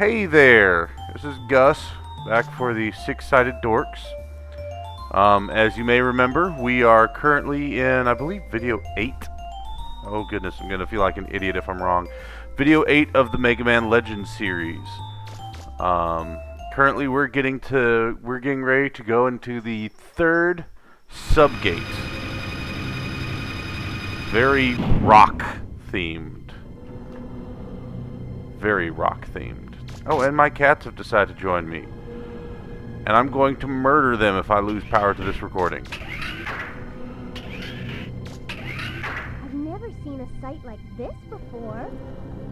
Hey there, this is Gus, back for the Six-Sided Dorks. As you may remember, we are currently in, I believe, video 8. Oh goodness, I'm gonna feel like an idiot if I'm wrong. Video 8 of the MegaMan Legends series. Currently we're getting ready to go into the third subgate. Very rock themed. Very rock themed. Oh, and my cats have decided to join me. And I'm going to murder them if I lose power to this recording. I've never seen a site like this before.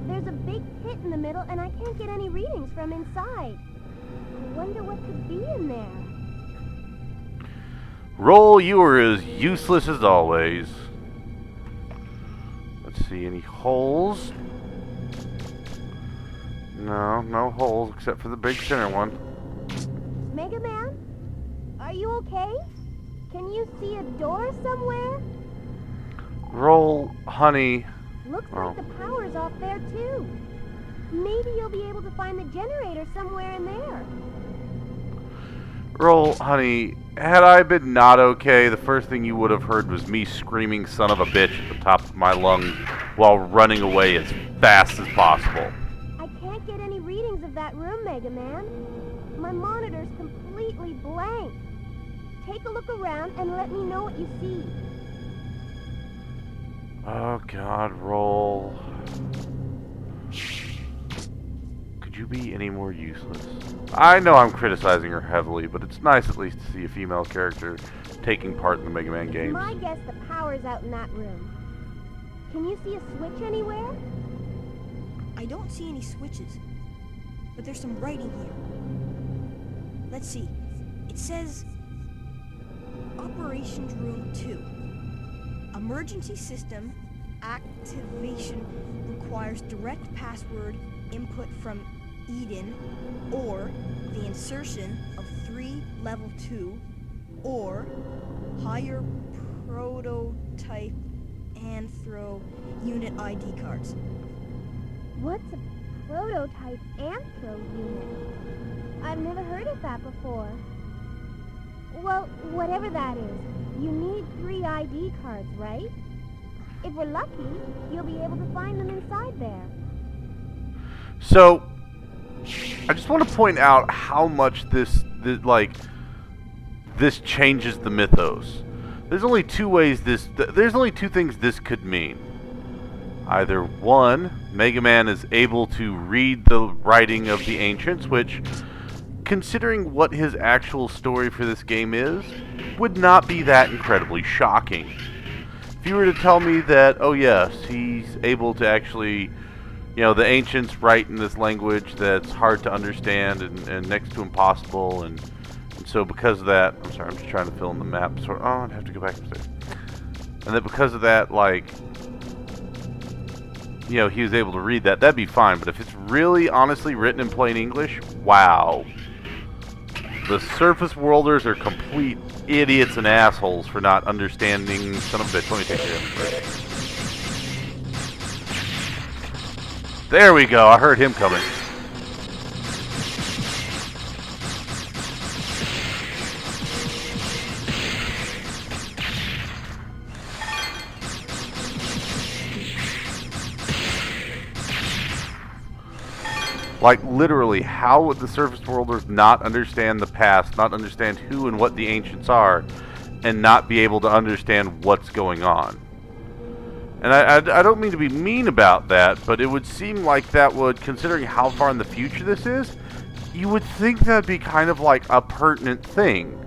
There's a big pit in the middle and I can't get any readings from inside. I wonder what could be in there. Roll, you are as useless as always. Let's see, any holes? No holes except for the big center one. MegaMan? Are you okay? Can you see a door somewhere? Roll, honey. Looks like the power's off there too. Maybe you'll be able to find the generator somewhere in there. Roll, honey. Had I been not okay, the first thing you would have heard was me screaming son of a bitch at the top of my lungs while running away as fast as possible. I can't get any readings of that room, MegaMan. My monitor's completely blank. Take a look around and let me know what you see. Oh God, Roll. Could you be any more useless? I know I'm criticizing her heavily, but it's nice at least to see a female character taking part in the Mega Man games. My guess the power's out in that room. Can you see a switch anywhere? I don't see any switches, but there's some writing here. Let's see. It says, Operations Room 2. Emergency system activation requires direct password input from Eden, or the insertion of 3 level 2, or higher prototype anthro unit ID cards. What's a prototype anthro unit? I've never heard of that before. Well, whatever that is, you need 3 ID cards, right? If we're lucky, you'll be able to find them inside there. So, I just want to point out how much this changes the mythos. There's only two ways there's only two things this could mean. Either one, Mega Man is able to read the writing of the ancients, which, considering what his actual story for this game is, would not be that incredibly shocking. If you were to tell me that, oh yes, he's able to actually, the ancients write in this language that's hard to understand and next to impossible, and so because of that, I'm sorry, I'm just trying to fill in the map, I'd have to go back upstairs. And that because of that, he was able to read that, that'd be fine, but if it's really honestly written in plain English, wow. The surface worlders are complete idiots and assholes for not understanding son of a bitch. Let me take care of it first. There we go, I heard him coming. Like, literally, how would the surface worlders not understand the past, not understand who and what the ancients are, and not be able to understand what's going on? And I don't mean to be mean about that, but it would seem like that would, considering how far in the future this is, you would think that'd be kind of like a pertinent thing.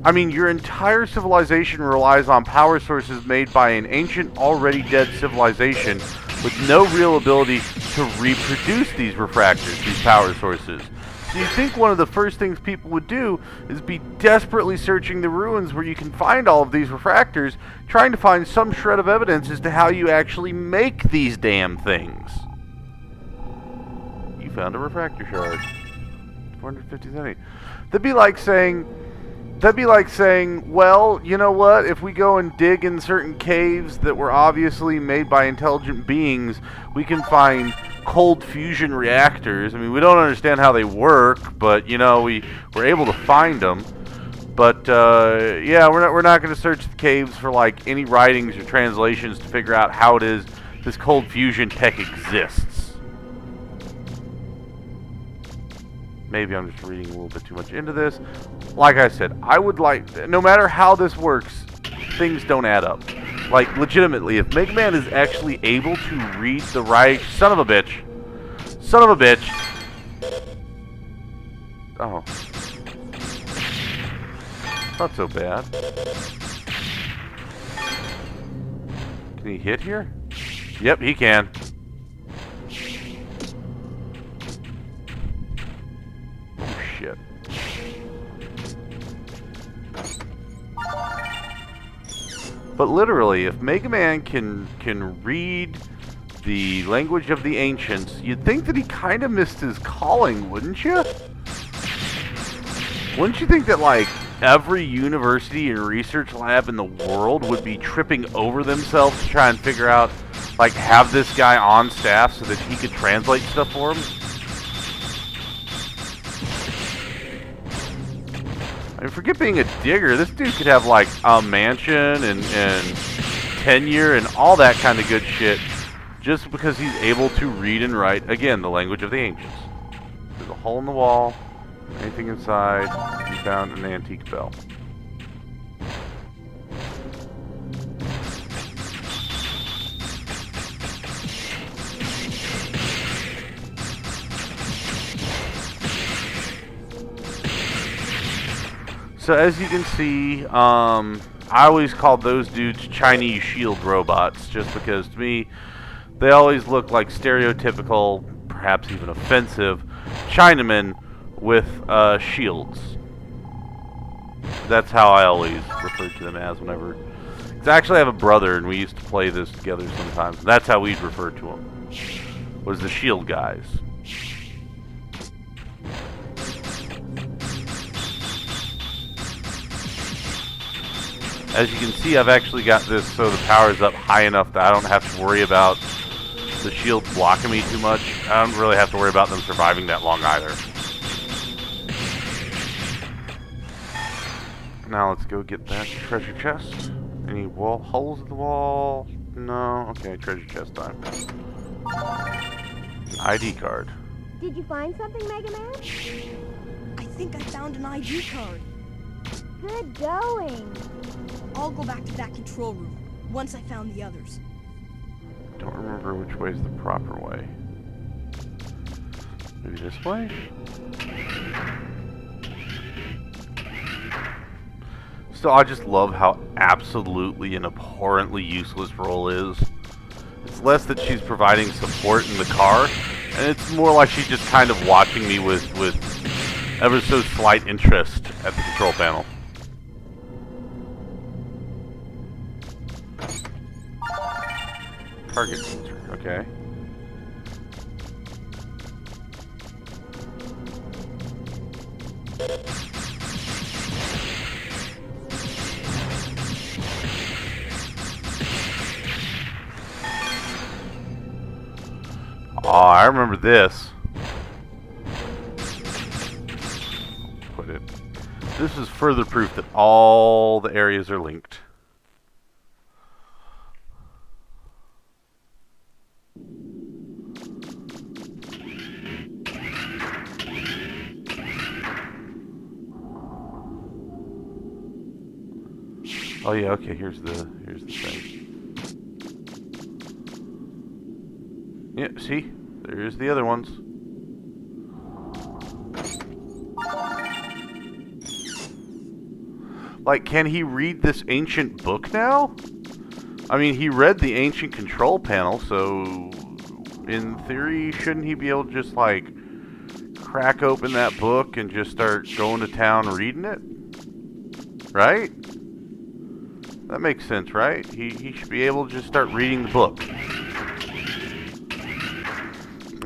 I mean, your entire civilization relies on power sources made by an ancient, already dead civilization with no real ability to reproduce these refractors, these power sources. So you think one of the first things people would do is be desperately searching the ruins where you can find all of these refractors, trying to find some shred of evidence as to how you actually make these damn things. You found a refractor shard. 450 centi. That'd be like saying, That'd be like saying, well, you know what? If we go and dig in certain caves that were obviously made by intelligent beings, we can find cold fusion reactors. I mean, we don't understand how they work, but, you know, we're able to find them. But, yeah, we're not going to search the caves for, like, any writings or translations to figure out how it is this cold fusion tech exists. Maybe I'm just reading a little bit too much into this. Like I said, I would like, no matter how this works, things don't add up. Like, legitimately, if MegaMan is actually able to read the right... Son of a bitch. Son of a bitch. Oh. Not so bad. Can he hit here? Yep, he can. Oh, shit. But literally, if MegaMan can read the language of the ancients, you'd think that he kind of missed his calling, wouldn't you? Wouldn't you think that, like, every university and research lab in the world would be tripping over themselves to try and figure out, like, have this guy on staff so that he could translate stuff for him? I mean, forget being a digger. This dude could have, like, a mansion and tenure and all that kind of good shit just because he's able to read and write, again, the language of the ancients. There's a hole in the wall. Anything inside? You found an antique bell. So as you can see, I always called those dudes Chinese shield robots, just because to me, they always look like stereotypical, perhaps even offensive, Chinamen with shields. That's how I always referred to them as whenever... Because I actually have a brother, and we used to play this together sometimes. That's how we'd refer to them, was the shield guys. As you can see, I've actually got this so the power's up high enough that I don't have to worry about the shield blocking me too much. I don't really have to worry about them surviving that long either. Now let's go get that treasure chest. Any wall holes in the wall? No. Okay, treasure chest time. An ID card. Did you find something, MegaMan? I think I found an ID card. Good going. I'll go back to that control room once I found the others. Don't remember which way is the proper way. Maybe this way? Still, I just love how absolutely and abhorrently useless Roll is. It's less that she's providing support in the car, and it's more like she's just kind of watching me with ever so slight interest at the control panel. Target sensor, okay. Oh, I remember this. Put it. This is further proof that all the areas are linked. Oh yeah, okay, here's the thing. Yeah, see? There's the other ones. Like, can he read this ancient book now? I mean, he read the ancient control panel, so in theory, shouldn't he be able to just, like, crack open that book and just start going to town reading it? Right? That makes sense, right? He should be able to just start reading the book.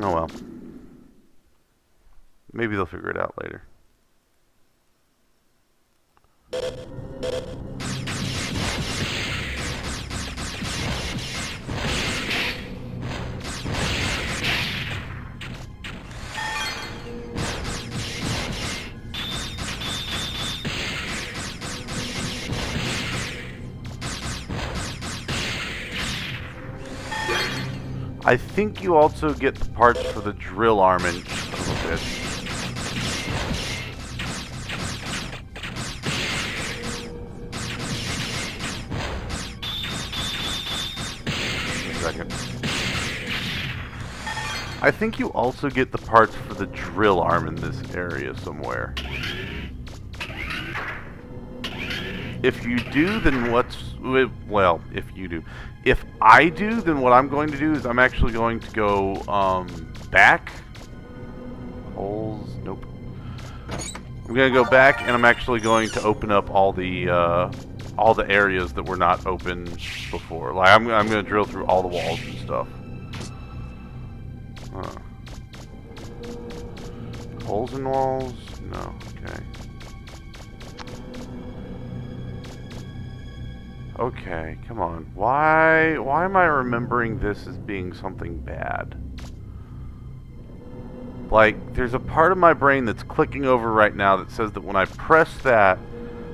Oh well. Maybe they'll figure it out later. I think you also get the parts for the drill arm and son of a bitch. Second. I think you also get the parts for the drill arm in this area somewhere. If you do, then well, if you do. If I do, then what I'm going to do is I'm actually going to go back. Holes, nope. I'm going to go back and I'm actually going to open up all the areas that were not open before. Like I'm going to drill through all the walls and stuff. Holes in walls? No. Okay. Okay, come on. Why am I remembering this as being something bad? Like, there's a part of my brain that's clicking over right now that says that when I press that,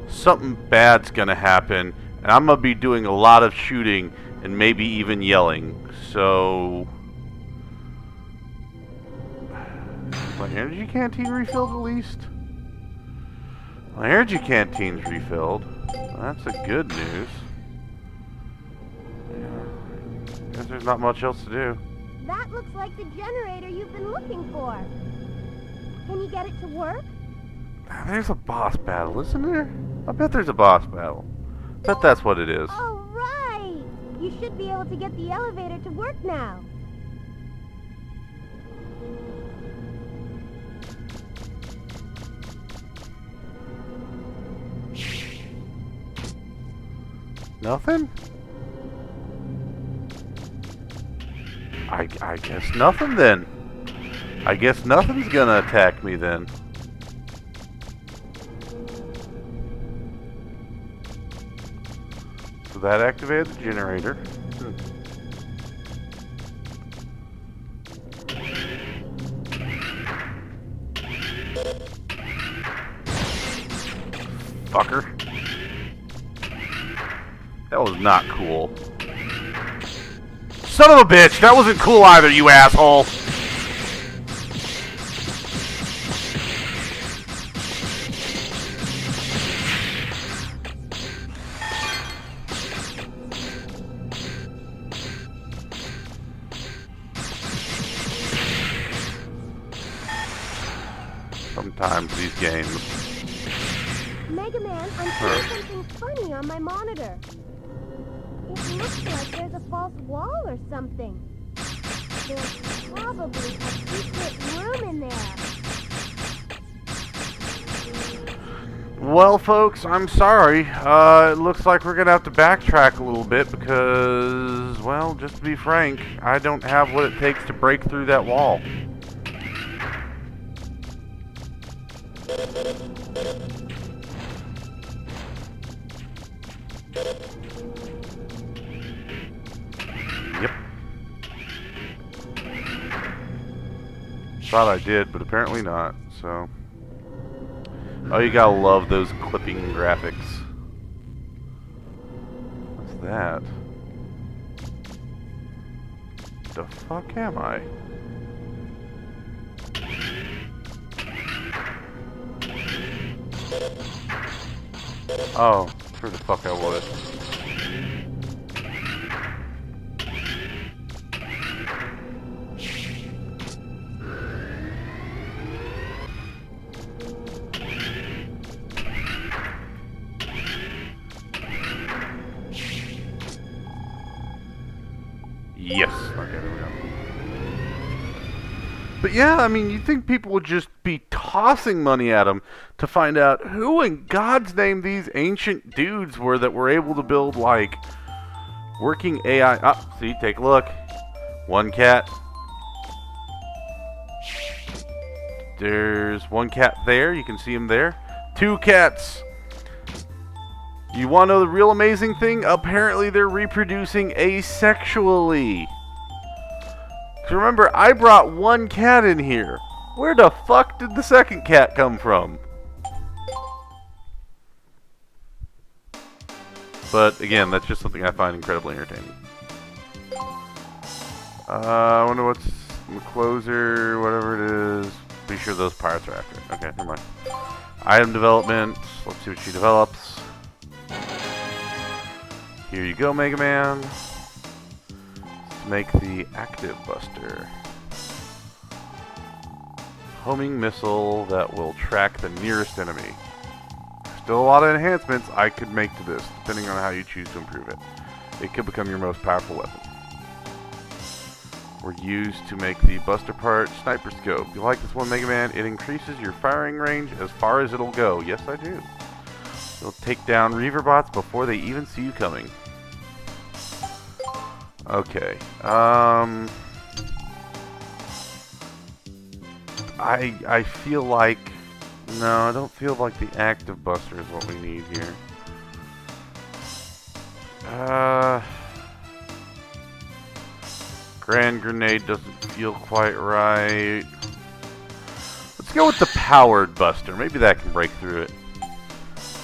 something bad's gonna happen, and I'm gonna be doing a lot of shooting and maybe even yelling. So, my energy canteen refilled at least? My energy canteen's refilled. That's a good news. Yeah, guess there's not much else to do. That looks like the generator you've been looking for. Can you get it to work? There's a boss battle, isn't there? I bet there's a boss battle. Bet that's what it is. Oh, right! You should be able to get the elevator to work now. Nothing? I guess nothing then. I guess nothing's gonna attack me then. So that activated the generator. Fucker. That was not cool. Son of a bitch! That wasn't cool either, you asshole! Sometimes these games. MegaMan, I'm seeing something funny on my monitor. It looks like there's a false wall or something. There's probably a secret room in there. Well, folks, I'm sorry. It looks like we're gonna have to backtrack a little bit because, well, just to be frank, I don't have what it takes to break through that wall. Yep. Thought I did, but apparently not, so. Oh, you gotta love those clipping graphics. What's that? The fuck am I? Oh, sure the fuck I was. Yes. Okay, there we go. But yeah, I mean, you'd think people would just be tossing money at them to find out who in God's name these ancient dudes were that were able to build, like, working AI. Ah, see, take a look. One cat. There's one cat there. You can see him there. Two cats. You want to know the real amazing thing? Apparently they're reproducing asexually. So remember, I brought one cat in here. Where the fuck did the second cat come from? But again, that's just something I find incredibly entertaining. I wonder what's in the closer, whatever it is. Be sure those parts are accurate. Okay, never mind. Item development. Let's see what she develops. Here you go, MegaMan. Let's make the active buster. Homing missile that will track the nearest enemy. Still a lot of enhancements I could make to this, depending on how you choose to improve it. It could become your most powerful weapon. Were used to make the buster part sniper scope. You like this one, MegaMan? It increases your firing range as far as it'll go. Yes, I do. It'll take down Reaver bots before they even see you coming. Okay. I feel like... No, I don't feel like the active buster is what we need here. Grand grenade doesn't feel quite right. Let's go with the powered buster. Maybe that can break through it.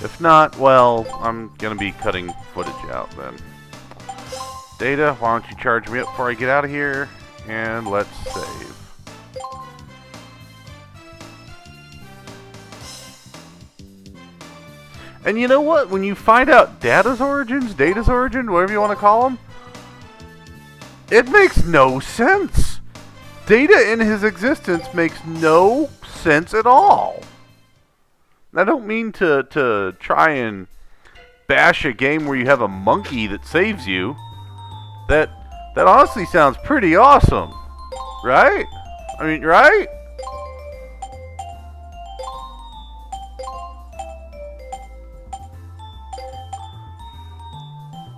If not, well, I'm gonna be cutting footage out then. Data, why don't you charge me up before I get out of here? And let's save. And you know what? When you find out Data's origin, whatever you want to call him, it makes no sense. Data in his existence makes no sense at all. I don't mean to try and bash a game where you have a monkey that saves you. That honestly sounds pretty awesome, right? I mean, right?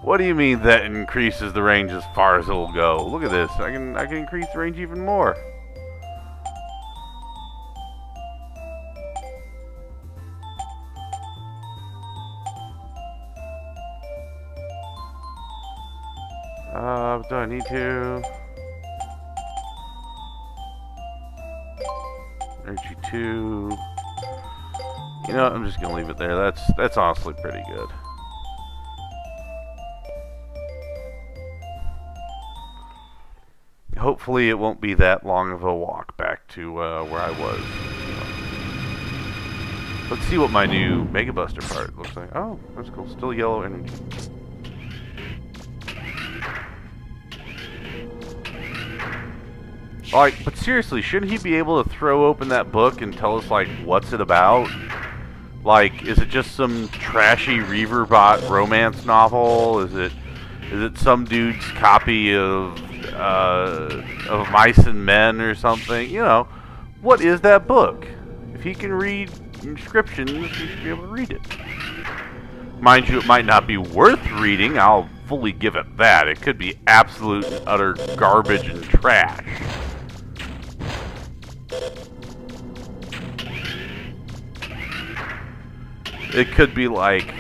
What do you mean that increases the range as far as it'll go? Look at this. I can increase the range even more. Do I need to? Energy 2. You know what? I'm just gonna leave it there. That's honestly pretty good. Hopefully it won't be that long of a walk back to where I was. Let's see what my new Mega Buster part looks like. Oh, that's cool. Still yellow energy. Like, but seriously, shouldn't he be able to throw open that book and tell us, like, what's it about? Like, is it just some trashy Reaver bot romance novel? Is it some dude's copy of Mice and Men or something? You know, what is that book? If he can read inscriptions, he should be able to read it. Mind you, it might not be worth reading. I'll fully give it that. It could be absolute and utter garbage and trash. It could be like...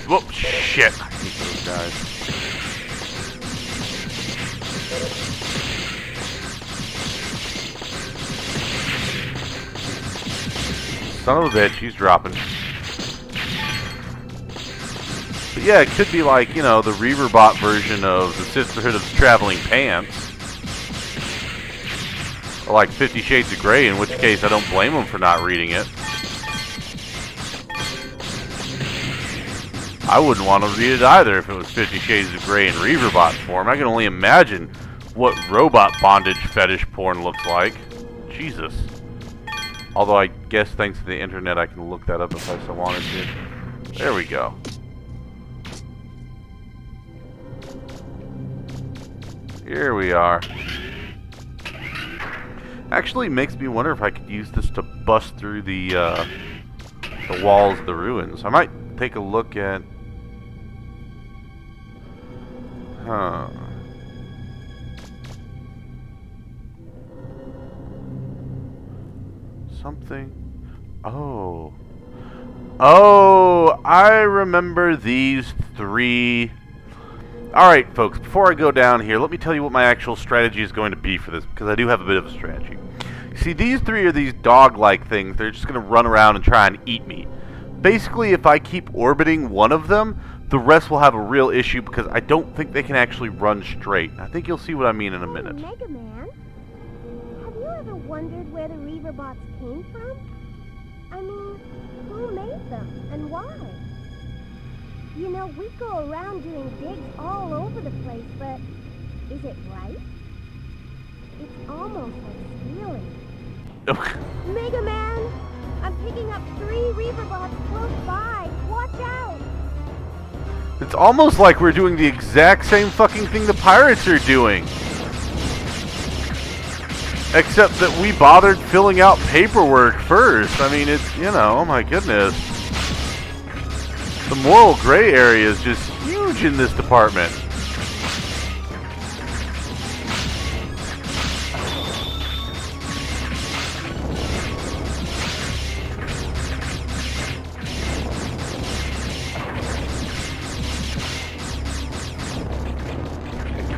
whoop, shit. I hate those guys. Son of a bitch, he's dropping. But yeah, it could be like, you know, the Reaverbot version of the Sisterhood of the Traveling Pants. Or like 50 Shades of Grey, in which case I don't blame him for not reading it. I wouldn't want to read it either if it was 50 Shades of Grey in Reaverbot form. I can only imagine what robot bondage fetish porn looks like. Jesus. Although I guess thanks to the internet I can look that up if I so wanted to. There we go. Here we are. Actually makes me wonder if I could use this to bust through the walls of the ruins. I might take a look at... Huh. Something. Oh. Oh, I remember these three. Alright, folks, before I go down here, let me tell you what my actual strategy is going to be for this, because I do have a bit of a strategy. See, these three are these dog-like things. They're just going to run around and try and eat me. Basically, if I keep orbiting one of them, The rest will have a real issue because I don't think they can actually run straight. I think you'll see what I mean in a minute. MegaMan, have you ever wondered where the Reaverbots came from? I mean, who made them and why? You know, we go around doing digs all over the place, but is it right? It's almost like stealing. MegaMan, I'm picking up 3 Reaverbots close by. Watch out! It's almost like we're doing the exact same fucking thing the pirates are doing. Except that we bothered filling out paperwork first. I mean, it's, you know, oh my goodness. The moral gray area is just huge in this department.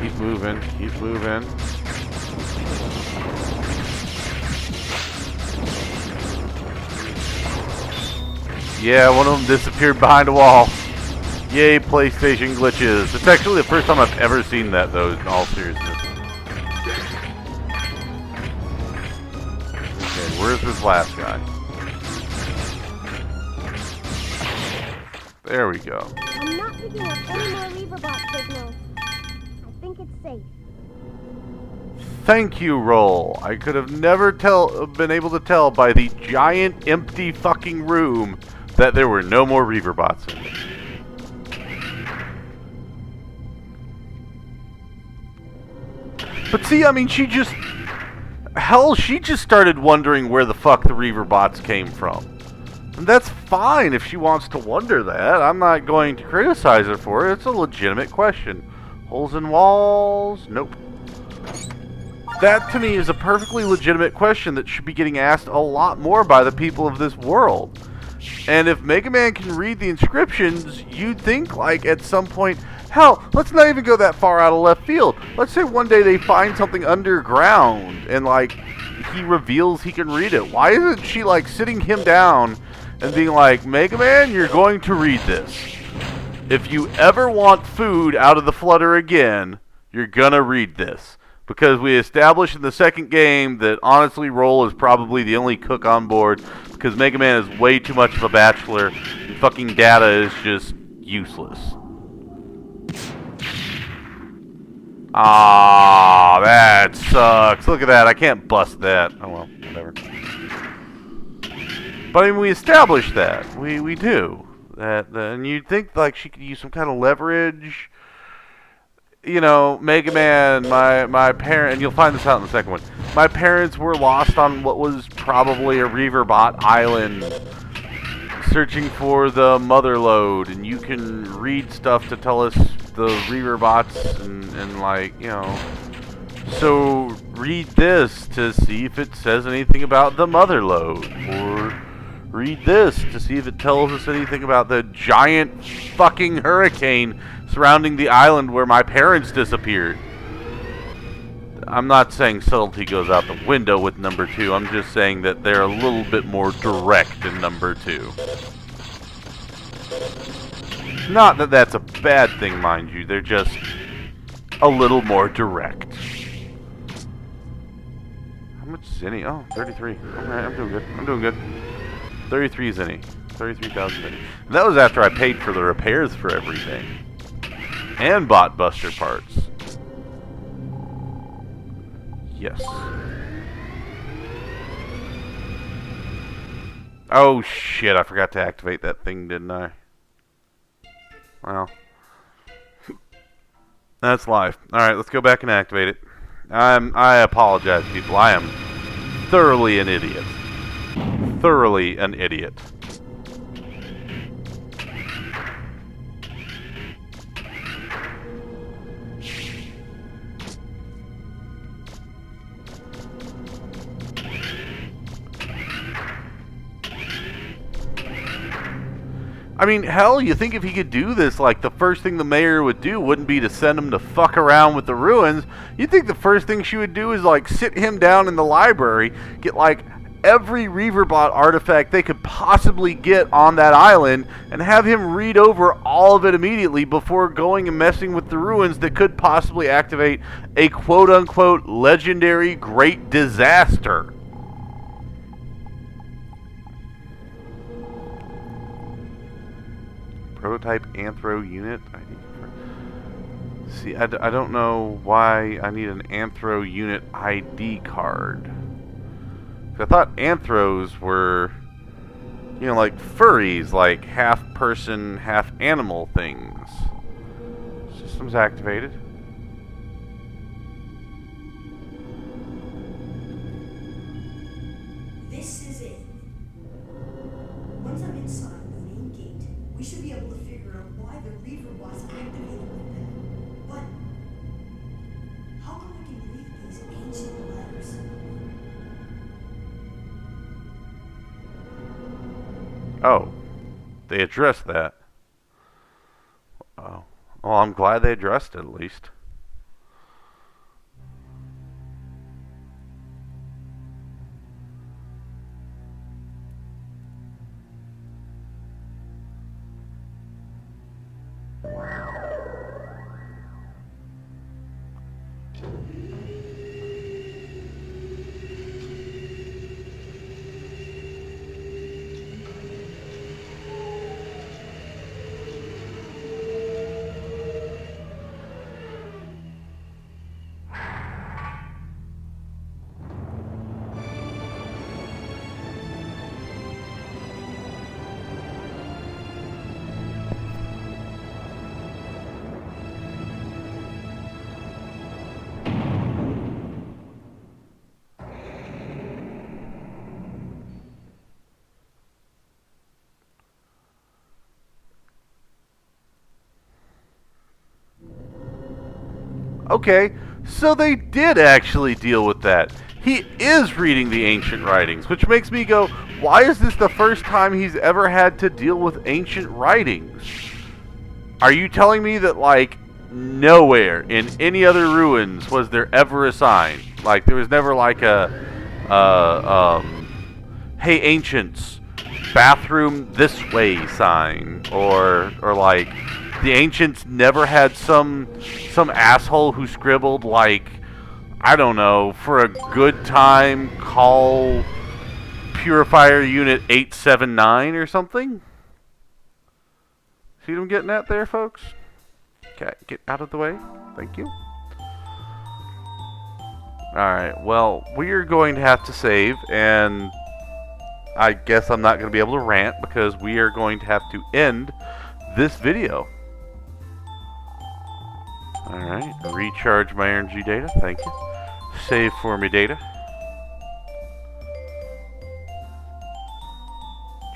Keep moving, keep moving. Yeah, one of them disappeared behind a wall. Yay, PlayStation glitches. It's actually the first time I've ever seen that, though, in all seriousness. Okay, where's this last guy? There we go. I'm not picking up any more Reaverbot signals. I think it's safe. Thank you, Roll. I could have never been able to tell by the giant empty fucking room that there were no more Reaverbots in it. But see, I mean, she just started wondering where the fuck the Reaverbots came from. And that's fine if she wants to wonder that. I'm not going to criticize her for it. It's a legitimate question. Holes in walls? Nope. That, to me, is a perfectly legitimate question that should be getting asked a lot more by the people of this world. And if MegaMan can read the inscriptions, you'd think, like, at some point... Hell, let's not even go that far out of left field. Let's say one day they find something underground, and, like, he reveals he can read it. Why isn't she, like, sitting him down and being like, MegaMan, you're going to read this. If you ever want food out of the Flutter again, you're gonna read this. Because we established in the second game that, honestly, Roll is probably the only cook on board, because MegaMan is way too much of a bachelor, and fucking Data is just useless. Ah, that sucks. Look at that. I can't bust that. Oh well, whatever. But I mean, we established that. We do. And you'd think like she could use some kind of leverage. You know, MegaMan, my parent, and you'll find this out in the second one. My parents were lost on what was probably a Reaverbot island, searching for the mother lode, and you can read stuff to tell us the Reaverbots and like, you know. So read this to see if it says anything about the mother lode, or read this to see if it tells us anything about the giant fucking hurricane surrounding the island where my parents disappeared. I'm not saying subtlety goes out the window with number 2. I'm just saying that they're a little bit more direct in number 2. Not that that's a bad thing, mind you. They're just a little more direct. How much zinni? Oh, 33. Alright, I'm doing good. I'm doing good. 33 zinni. 33,000 zinni. And that was after I paid for the repairs for everything. And bought Buster parts. Yes. Oh shit, I forgot to activate that thing, didn't I? Well. That's life. Alright, let's go back and activate it. I apologize, people. I am thoroughly an idiot. Thoroughly an idiot. I mean, hell, you think if he could do this, like, the first thing the mayor would do wouldn't be to send him to fuck around with the ruins. You'd think the first thing she would do is, like, sit him down in the library, get, like, every Reaverbot artifact they could possibly get on that island and have him read over all of it immediately before going and messing with the ruins that could possibly activate a quote-unquote legendary great disaster. Prototype Anthro unit. See, I don't know why I need an Anthro unit ID card. I thought Anthros were, you know, like furries, like half person, half animal things. Systems activated. This is it. Once I'm inside the main gate, we should be able to figure out why the Reaver was activated like that. But how come I can read these ancient letters? Oh, they addressed that. Oh, well, I'm glad they addressed it at least. Okay, so they did actually deal with that. He is reading the ancient writings, which makes me go, why is this the first time he's ever had to deal with ancient writings? Are you telling me that, like, nowhere in any other ruins was there ever a sign? Like, there was never like a, hey ancients, bathroom this way sign, or like, the ancients never had some asshole who scribbled, like, I don't know, for a good time, call Purifier Unit 879 or something? See what I'm getting at there, folks? Okay, get out of the way. Thank you. Alright, well, we are going to have to save, and I guess I'm not going to be able to rant because we are going to have to end this video. Alright, recharge my energy data, thank you. Save for me data.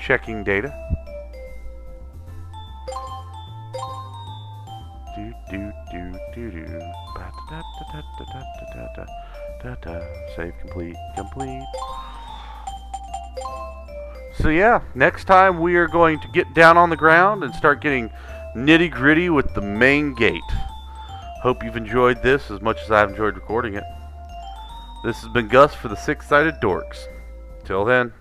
Checking data. Save complete. So yeah, next time we are going to get down on the ground and start getting nitty gritty with the main gate. Hope you've enjoyed this as much as I've enjoyed recording it. This has been Gus for the Six-Sided Dorks. Till then.